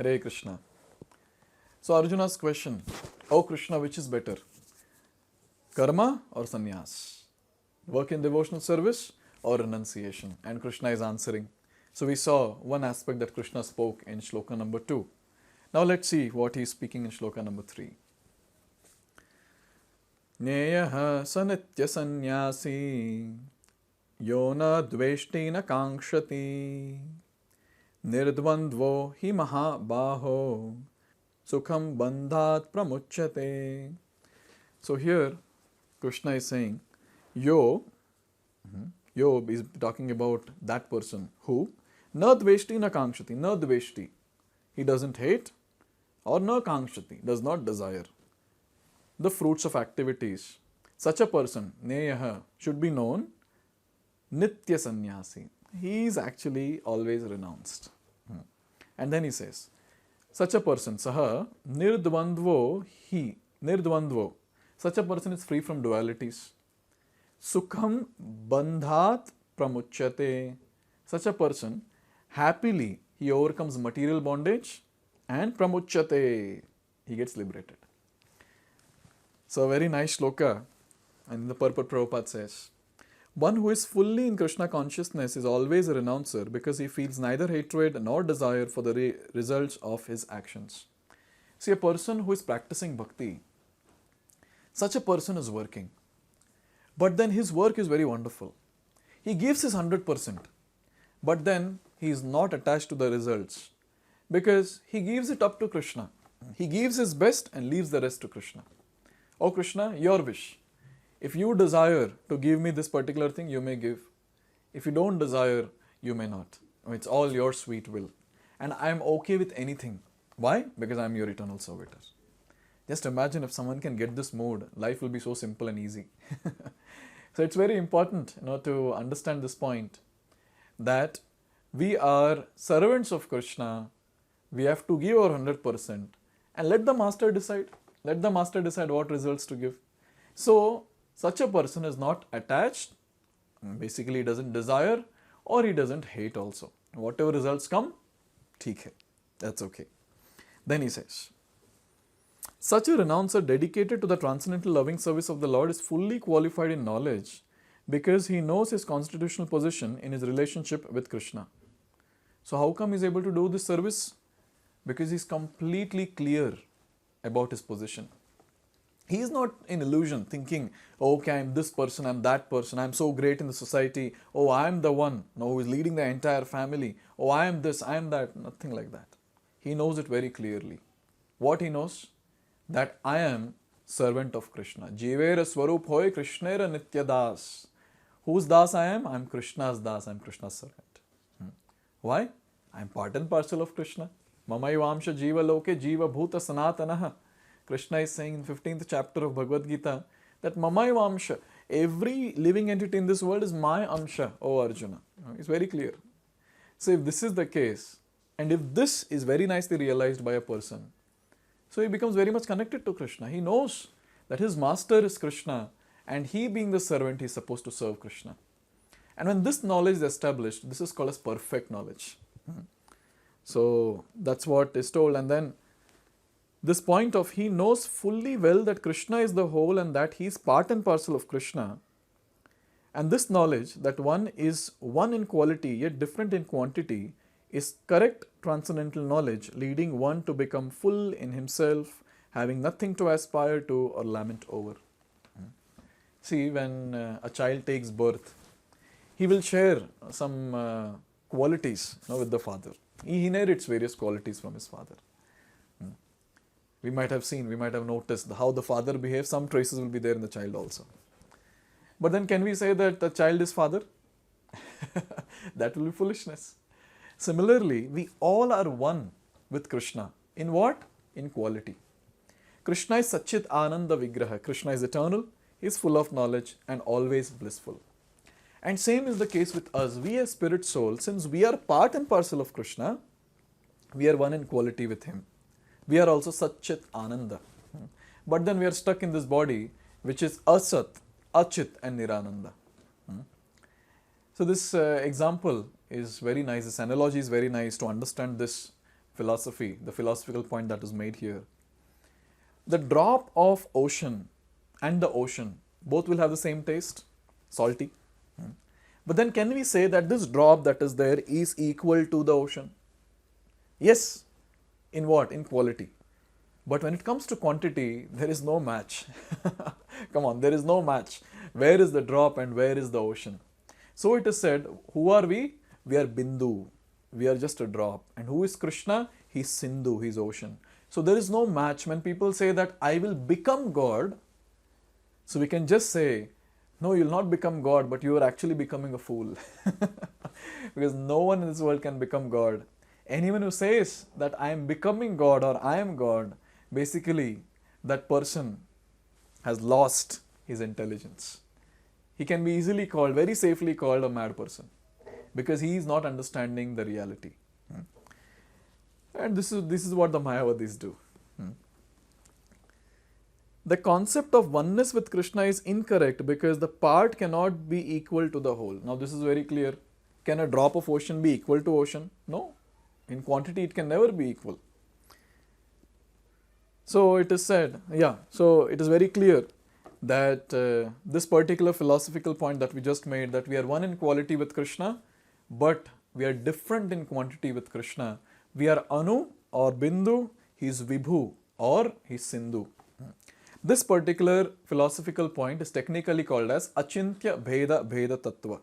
Hare Krishna. So Arjuna's question, oh Krishna, which is better? Karma or sannyas? Work in devotional service or renunciation? And Krishna is answering. So we saw one aspect that Krishna spoke in shloka number 2. Now let's see what he is speaking in shloka number 3. Neyaha sanitya sannyasi yona dveshti na kankshati nirdvandvo hi mahabaho sukham bandhat pramuchyate. So here Krishna is saying, Yo is talking about that person who na dveshti na kankshati, na dveshti, he doesn't hate, or na kankshati, does not desire the fruits of activities. Such a person, neyaha, should be known nitya sannyasi. He is actually always renounced. And then he says, such a person, saha nirdvandvo, he, nirdvandvo, such a person is free from dualities. Sukham bandhat pramuchyate. Such a person, happily, he overcomes material bondage and pramuchyate, he gets liberated. So a very nice shloka, and the purport Prabhupada says, one who is fully in Krishna consciousness is always a renouncer because he feels neither hatred nor desire for the results of his actions. See, a person who is practicing bhakti, such a person is working. But then his work is very wonderful. He gives his 100%, but then he is not attached to the results because he gives it up to Krishna. He gives his best and leaves the rest to Krishna. Oh Krishna, your wish. If you desire to give me this particular thing, you may give. If you don't desire, you may not. It's all your sweet will. And I am okay with anything. Why? Because I am your eternal servitor. Just imagine if someone can get this mode, life will be so simple and easy. So it's very important, to understand this point, that we are servants of Krishna. We have to give our 100% and let the master decide. Let the master decide what results to give. So such a person is not attached, basically he doesn't desire or he doesn't hate also. Whatever results come, theek hai, that's okay. Then he says, such a renouncer dedicated to the transcendental loving service of the Lord is fully qualified in knowledge because he knows his constitutional position in his relationship with Krishna. So how come he is able to do this service? Because he is completely clear about his position. He is not in illusion thinking, okay, I am this person, I am that person, I am so great in the society, oh, I am the one who is leading the entire family, oh, I am this, I am that, nothing like that. He knows it very clearly. What he knows? That I am servant of Krishna. Jivera swarup hoy Krishnera nitya das. Whose das I am? I am Krishna's das, I am Krishna's servant. Why? I am part and parcel of Krishna. Mamayvamsha jiva loke jiva bhuta sanatanaha. Krishna is saying in 15th chapter of Bhagavad Gita that Mamayvamsha, every living entity in this world is my amsha, O Arjuna. It's very clear. So if this is the case, and if this is very nicely realized by a person, so he becomes very much connected to Krishna. He knows that his master is Krishna and he being the servant, he is supposed to serve Krishna. And when this knowledge is established, this is called as perfect knowledge. So that's what is told. And then this point of he knows fully well that Krishna is the whole and that he is part and parcel of Krishna. And this knowledge that one is one in quality yet different in quantity is correct transcendental knowledge, leading one to become full in himself, having nothing to aspire to or lament over. See, when a child takes birth, he will share some qualities with the father. He inherits various qualities from his father. We might have seen, we might have noticed how the father behaves, some traces will be there in the child also. But then can we say that the child is father? That will be foolishness. Similarly, we all are one with Krishna. In what? In quality. Krishna is Satchit Ananda Vigraha. Krishna is eternal, he is full of knowledge and always blissful. And same is the case with us. We as spirit souls, since we are part and parcel of Krishna, we are one in quality with him. We are also Satchit Ananda. But then we are stuck in this body which is Asat, Achit and Nirananda. So this example is very nice, this analogy is very nice to understand this philosophy, the philosophical point that is made here. The drop of ocean and the ocean, both will have the same taste, salty. But then can we say that this drop that is there is equal to the ocean? Yes. In what? In quality. But when it comes to quantity, there is no match. Come on, there is no match. Where is the drop and where is the ocean? So it is said, who are we? We are Bindu. We are just a drop. And who is Krishna? He is Sindhu, he is ocean. So there is no match. When people say that I will become God, so we can just say, no, you will not become God, but you are actually becoming a fool. Because no one in this world can become God. Anyone who says that I am becoming God or I am God, basically that person has lost his intelligence. He can be easily called, very safely called a mad person, because he is not understanding the reality. And this is what the Mayavadis do. The concept of oneness with Krishna is incorrect because the part cannot be equal to the whole. Now this is very clear. Can a drop of ocean be equal to ocean? No. In quantity it can never be equal. So it is said, so it is very clear that this particular philosophical point that we just made, that we are one in quality with Krishna, but we are different in quantity with Krishna. We are Anu or Bindu, he is Vibhu or he is Sindhu. This particular philosophical point is technically called as Achintya Bheda Bheda Tattva.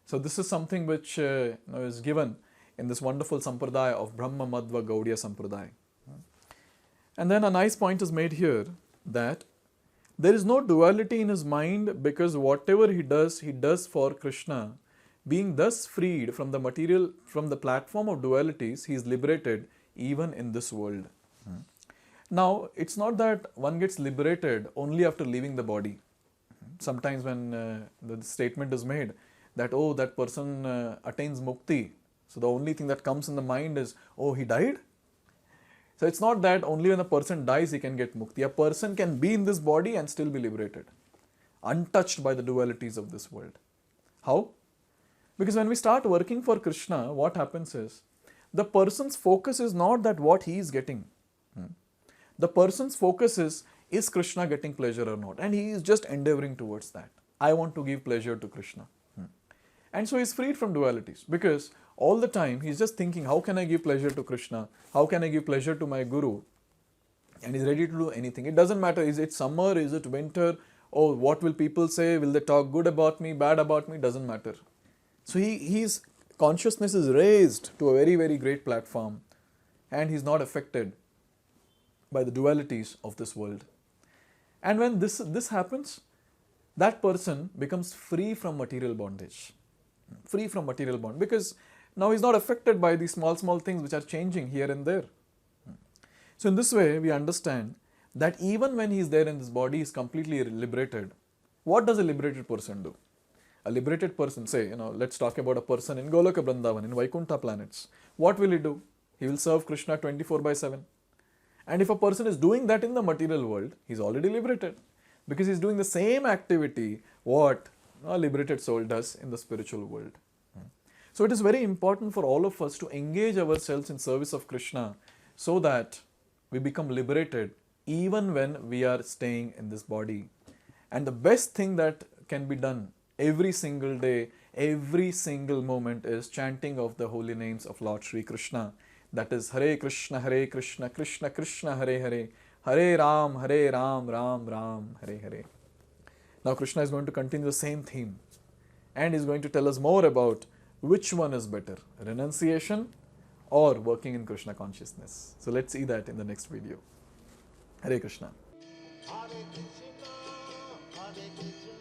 So this is something which is given in this wonderful sampradaya of Brahma Madhva Gaudiya Sampradaya. And then a nice point is made here that there is no duality in his mind, because whatever he does for Krishna. Being thus freed from the material, from the platform of dualities, he is liberated even in this world. Now, it's not that one gets liberated only after leaving the body. Sometimes when the statement is made that, oh, that person attains mukti, so the only thing that comes in the mind is, oh, he died? So it's not that only when a person dies he can get mukti. A person can be in this body and still be liberated, untouched by the dualities of this world. How? Because when we start working for Krishna, what happens is, the person's focus is not that what he is getting. The person's focus is Krishna getting pleasure or not? And he is just endeavoring towards that. I want to give pleasure to Krishna. And so he is freed from dualities, because all the time he is just thinking, how can I give pleasure to Krishna? How can I give pleasure to my Guru? And he is ready to do anything. It doesn't matter, is it summer, is it winter? Oh, what will people say? Will they talk good about me, bad about me? Doesn't matter. So his consciousness is raised to a very, very great platform, and he is not affected by the dualities of this world. And when this happens, that person becomes free from material bondage. Free from material bond, because now he is not affected by these small things which are changing here and there. So in this way, we understand that even when he is there in this body, he is completely liberated. What does a liberated person do? A liberated person, say, let's talk about a person in Goloka Vrindavan, in Vaikuntha planets. What will he do? He will serve Krishna 24/7. And if a person is doing that in the material world, he is already liberated, because he is doing the same activity what a liberated soul does in the spiritual world. So it is very important for all of us to engage ourselves in service of Krishna, so that we become liberated even when we are staying in this body. And the best thing that can be done every single day, every single moment, is chanting of the holy names of Lord Sri Krishna. That is Hare Krishna, Krishna Krishna, Hare Hare, Hare Ram, Ram Ram, Hare Hare. Now Krishna is going to continue the same theme, and is going to tell us more about which one is better, renunciation or working in Krishna consciousness. So let's see that in the next video. Hare Krishna. Hare Krishna, Hare Krishna.